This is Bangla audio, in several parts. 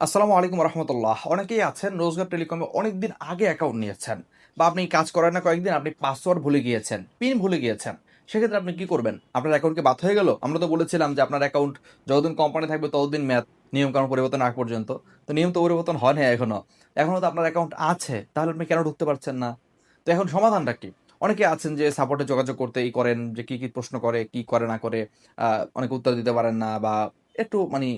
আসসালামু আলাইকুম রহমতুল্লাহ। অনেকেই আছেন রোজগার টেলিকমে অনেকদিন আগে অ্যাকাউন্ট নিয়েছেন, বা আপনি কাজ করেন না কয়েকদিন, আপনি পাসওয়ার্ড ভুলে গিয়েছেন, পিন ভুলে গিয়েছেন। সেক্ষেত্রে আপনি কি করবেন? আপনার অ্যাকাউন্ট কি বাদ হয়ে গেল? আমরা তো বলেছিলাম যে আপনার অ্যাকাউন্ট যতদিন কোম্পানি থাকবে ততদিন মেয়াদ, নিয়ম কানুন পরিবর্তন আগ পর্যন্ত। তো নিয়ম তো পরিবর্তন হয় না এখনো তো আপনার অ্যাকাউন্ট আছে, তাহলে আপনি কেন ঢুকতে পারছেন না? তো এখন সমাধানটা কি? অনেকে আছেন যে সাপোর্টে যোগাযোগ করতে করেন যে কি কি প্রশ্ন করে কি করে না করে, অনেকে উত্তর দিতে পারেন না, বা একটু মানে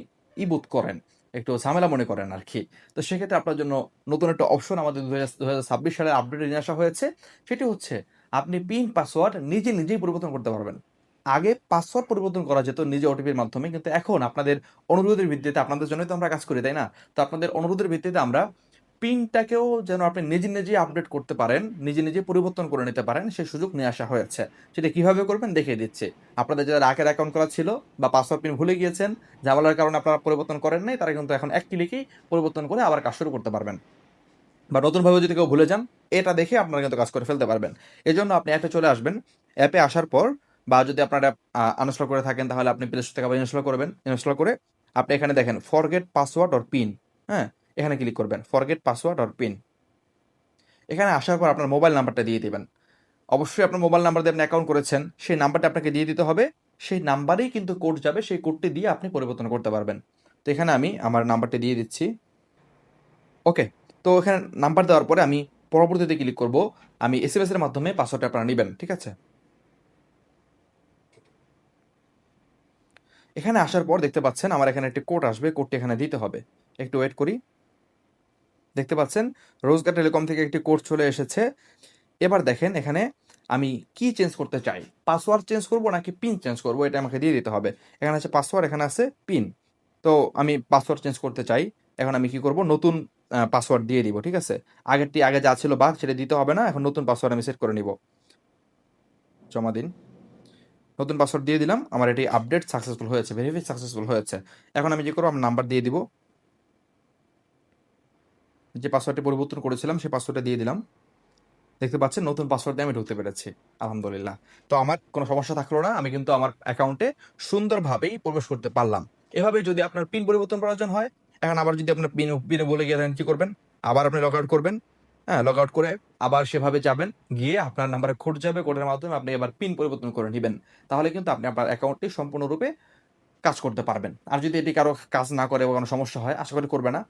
বোধ করেন, একটু ঝামেলা মনে করেন আরকি। তো সেক্ষেত্রে আপনার জন্য নতুন একটা অপশন আমাদের ২০২৬ সালের আপডেটে নিয়ে আসা হয়েছে। সেটি হচ্ছে আপনি পিন পাসওয়ার্ড নিজেই পরিবর্তন করতে পারবেন। আগে পাসওয়ার্ড পরিবর্তন করা যেত নিজে ওটিপির মাধ্যমে। কিন্তু এখন আপনাদের অনুরোধের ভিত্তিতে, আপনাদের জন্যই তো আমরা কাজ করি, তাই না? তো আপনাদের অনুরোধের ভিত্তিতে আমরা পিনটাকেও যেন আপনি নিজেই আপডেট করতে পারেন, নিজে পরিবর্তন করে নিতে পারেন, সেই সুযোগ নিয়ে আসা হয়েছে। সেটা কিভাবে করবেন দেখিয়ে দিচ্ছি। আপনাদের যাদের আগের অ্যাকাউন্ট করা ছিল বা পাসওয়ার্ড পিন ভুলে গিয়েছেন, ঝামেলার কারণে আপনারা পরিবর্তন করেন নাই, তারা কিন্তু এখন এক ক্লিকেই পরিবর্তন করে আবার কাজ শুরু করতে পারবেন। বা নতুনভাবে যদি কেউ ভুলে যান, এটা দেখে আপনারা কিন্তু কাজ করে ফেলতে পারবেন। এজন্য আপনি অ্যাপে চলে আসবেন। অ্যাপে আসার পর, বা যদি আপনার অ্যাপ আনইনস্টল করে থাকেন, তাহলে আপনি প্লে স্টোর থেকে আবার ইনস্টল করবেন। ইনস্টল করে আপনি এখানে দেখেন ফরগেট পাসওয়ার্ড অর পিন, হ্যাঁ? এখানে ক্লিক করবেন ফরগেট পাসওয়ার্ড অর পিন। এখানে আসার পর আপনার মোবাইল নাম্বারটা দিয়ে দিবেন। অবশ্যই আপনার মোবাইল নাম্বার দিয়ে আপনি অ্যাকাউন্ট করেছেন, সেই নাম্বারটা আপনাকে দিয়ে দিতে হবে। সেই নাম্বারেই কিন্তু কোড যাবে, সেই কোডটি দিয়ে আপনি পরিবর্তন করতে পারবেন। তো এখানে আমি আমার নাম্বারটা দিয়ে দিচ্ছি। ওকে। তো এখানে নাম্বার দেওয়ার পরে আমি পরবর্তীতে ক্লিক করব। আমি এসএমএস এর মাধ্যমে পাসওয়ার্ডটা আপনারা নিবেন। ঠিক আছে? এখানে আসার পর দেখতে পাচ্ছেন আমার এখানে একটি কোড আসবে। কোডটি এখানে দিতে হবে। একটু ওয়েট করি। দেখতে পাচ্ছেন রোজগার টেলিকম থেকে একটি কোড চলে এসেছে। এবার দেখেন এখানে আমি কি চেঞ্জ করতে চাই? পাসওয়ার্ড চেঞ্জ করব নাকি পিন চেঞ্জ করব? এটা আমাকে দিয়ে দিতে হবে। এখানে আছে পাসওয়ার্ড, এখানে আছে পিন। তো আমি পাসওয়ার্ড চেঞ্জ করতে চাই। এখন আমি কি করব? নতুন পাসওয়ার্ড দিয়ে দিব। ঠিক আছে? আগে যা ছিল বাদ, সেটা দিতে হবে না। এখন নতুন পাসওয়ার্ড আমি সেট করে নিব। জমা দিন। নতুন পাসওয়ার্ড দিয়ে দিলাম। আমার এটি আপডেট সাকসেসফুল হয়েছে, ভেরিফাই সাকসেসফুল হয়েছে। এখন আমি কি করব? আমার নাম্বার দিয়ে দিব। যে পাসওয়ার্ডটি পরিবর্তন করেছিলাম সেই পাসওয়ার্ডটা দিয়ে দিলাম। দেখতে পাচ্ছেন নতুন পাসওয়ার্ড দিয়ে আমি ঢুকতে পেরেছি। আলহামদুলিল্লাহ। তো আমার কোনো সমস্যা থাকলো না। আমি কিন্তু আমার অ্যাকাউন্টে সুন্দরভাবেই প্রবেশ করতে পারলাম। এভাবেই যদি আপনার পিন পরিবর্তন প্রয়োজন হয়, এখন আবার যদি আপনার পিনে ভুলে গিয়ে থাকেন, কি করবেন? আবার আপনি লগ আউট করবেন। হ্যাঁ, লগ আউট করে আবার সেভাবে যাবেন। গিয়ে আপনার নাম্বারে কোড যাবে। কোডের মাধ্যমে আপনি এবার পিন পরিবর্তন করে নিবেন। তাহলে কিন্তু আপনি আপনার অ্যাকাউন্টটি সম্পূর্ণরূপে কাজ করতে পারবেন। আর যদি এটি কারো কাজ না করে বা কোনো সমস্যা হয়, আশা করি করবে না।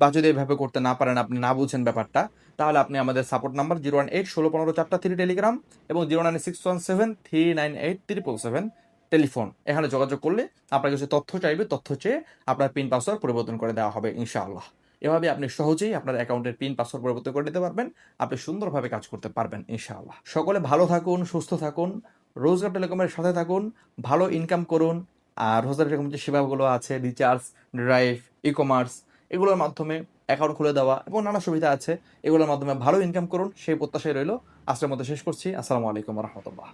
বা যদি এভাবে করতে না পারেন, আপনি না বুঝেন ব্যাপারটা, তাহলে আপনি আমাদের সাপোর্ট নাম্বার 018 16 15 4 টেলিগ্রাম এবং 09617 398 777 টেলিফোন, এখানে যোগাযোগ করলে আপনার কিছু তথ্য চাইবে, তথ্য চেয়ে আপনার পিন পাসওয়ার্ড পরিবর্তন করে দেওয়া হবে ইনশাআল্লাহ। এভাবে আপনি সহজেই আপনার অ্যাকাউন্টের পিন পাসওয়ার্ড পরিবর্তন করে নিতে পারবেন। আপনি সুন্দরভাবে কাজ করতে পারবেন ইনশাআল্লাহ। সকলে ভালো থাকুন, সুস্থ থাকুন, রোজগার টেলিকমের সাথে থাকুন, ভালো ইনকাম করুন। আর রোজার এরকম যে সেবাগুলো আছে, রিচার্জ, ড্রাইভ, ই-কমার্স, এগুলোর মাধ্যমে অ্যাকাউন্ট খুলে দেওয়া এবং নানা সুবিধা আছে, এগুলোর মাধ্যমে ভালো ইনকাম করুন, সেই প্রত্যাশাই রইল। আজকের মতো শেষ করছি। আসসালামু আলাইকুম রহমতুল্লাহ।